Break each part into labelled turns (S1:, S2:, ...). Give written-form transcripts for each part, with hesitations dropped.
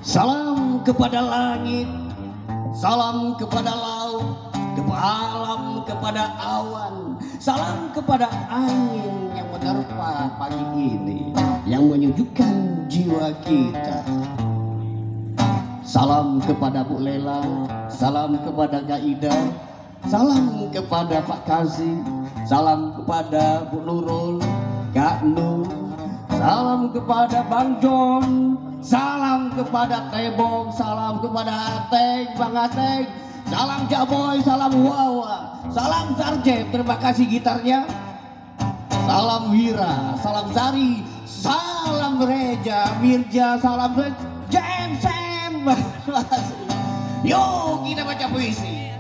S1: Salam kepada langit, salam kepada laut, salam kepada awan, salam kepada angin yang menerpa pagi ini, yang menyejukkan jiwa kita. Salam kepada Bu Lela, salam kepada Kak Ida, salam kepada Pak Kazi, salam kepada Bu Nurul, Kak Nur, salam kepada Bang John, salam kepada Tebong, salam kepada Ateng, Bang Ateng, salam Jaboy, salam Wawa, salam Sarjep, terima kasih gitarnya, salam Wira, salam Sari, salam Reja, Mirja, salam Jemsem. Yuk kita baca puisi.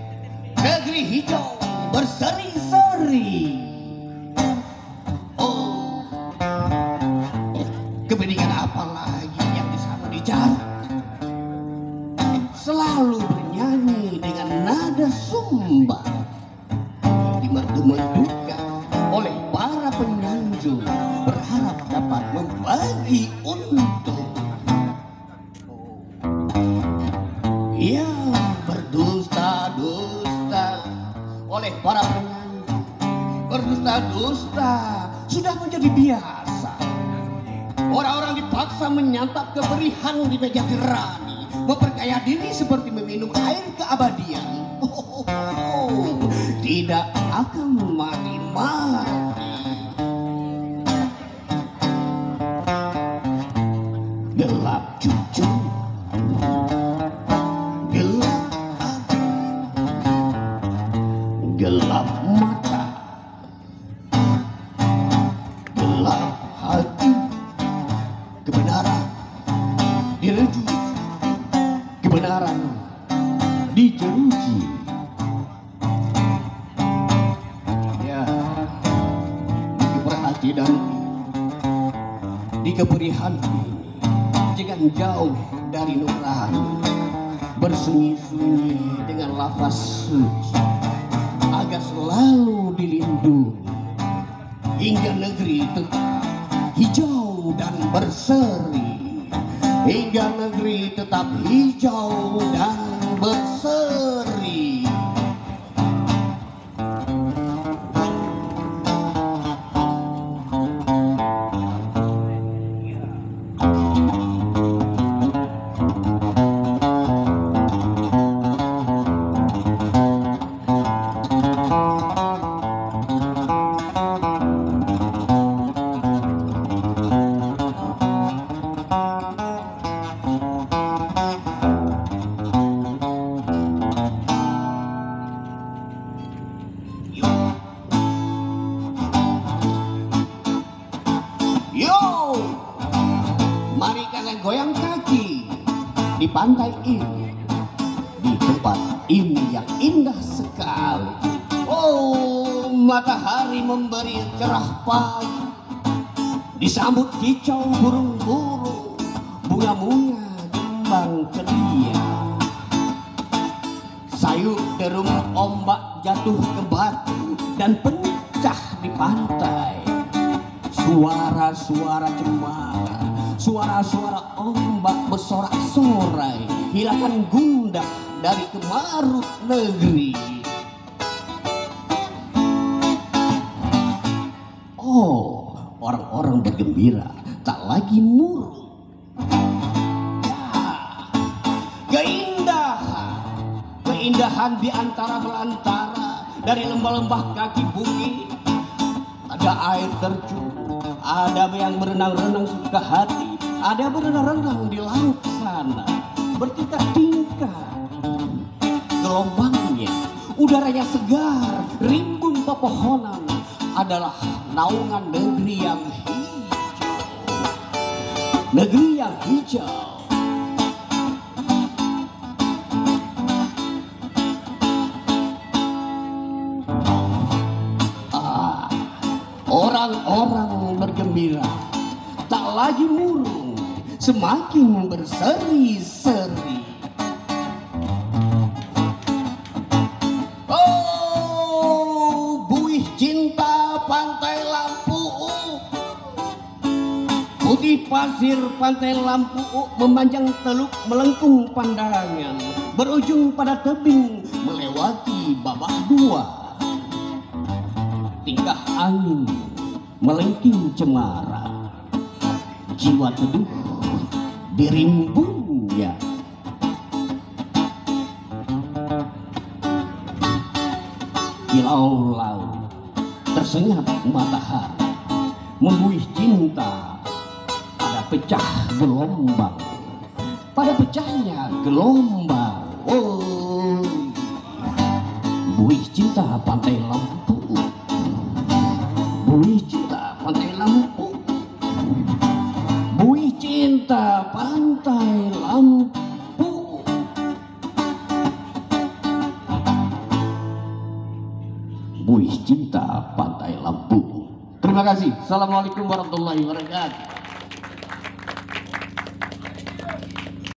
S1: Negeri hijau berseri-seri. Oh, kepentingan apa lagi yang di sana dicari? Selalu bernyanyi dengan nada sumba, dimerdu-merdukan oleh para penyanjung, berharap dapat membagi untung. Yang berdusta-dusta oleh para penyanjung, berdusta-dusta sudah menjadi biasa. Orang-orang dipaksa menyantap keberihan di meja tirani, memperkaya diri seperti meminum air keabadian. Tidak akan mati-mati. Gelap cucu, gelap hati, gelap mata, gelap hati. Kebenaran dirujuk, kebenaran dijeruji. Ya, diperhati dan dikeberihan, jangan jauh dari nurani, bersunyi-sunyi dengan lafaz suci, agar selalu dilindungi hingga negeri tetap hijau dan berseri, hingga negeri tetap hijau dan berseri. Yo, mari kalian goyang kaki di pantai ini, di tempat ini yang indah sekali. Oh, matahari memberi cerah pagi, disambut kicau burung-burung, bunga-bunga kembang ceria. Sayup derum ombak jatuh ke batu dan pecah di pantai. Suara-suara cemara, suara-suara ombak bersorak-sorai, hilangkan gundah dari kemarut negeri. Oh, orang-orang bergembira, tak lagi murung. Ya, keindahan di antara belantara, dari lembah-lembah kaki bumi. Ada air terjun, ada yang berenang-renang suka hati, ada berenang-renang di laut sana, bertingkat-tingkat gelombangnya, udaranya segar, rimbun pepohonan, adalah naungan negeri yang hijau. Negeri yang hijau. orang-orang bergembira, tak lagi murung, semakin berseri-seri. Oh, buih cinta pantai lampu, putih pasir pantai lampu memanjang teluk melengkung pandangan, berujung pada tebing melewati babah dua. Tingkah angin melengking cemara, jiwa teduh dirimbungnya. Kilau laut tersenyap matahari, membuih cinta pada pecah gelombang, pada pecahnya gelombang. Oh, buih cinta pantai lampu, buih cinta pantai lampu, buih cinta pantai lampu. Buih cinta pantai lampu. Terima kasih. Assalamualaikum warahmatullahi wabarakatuh.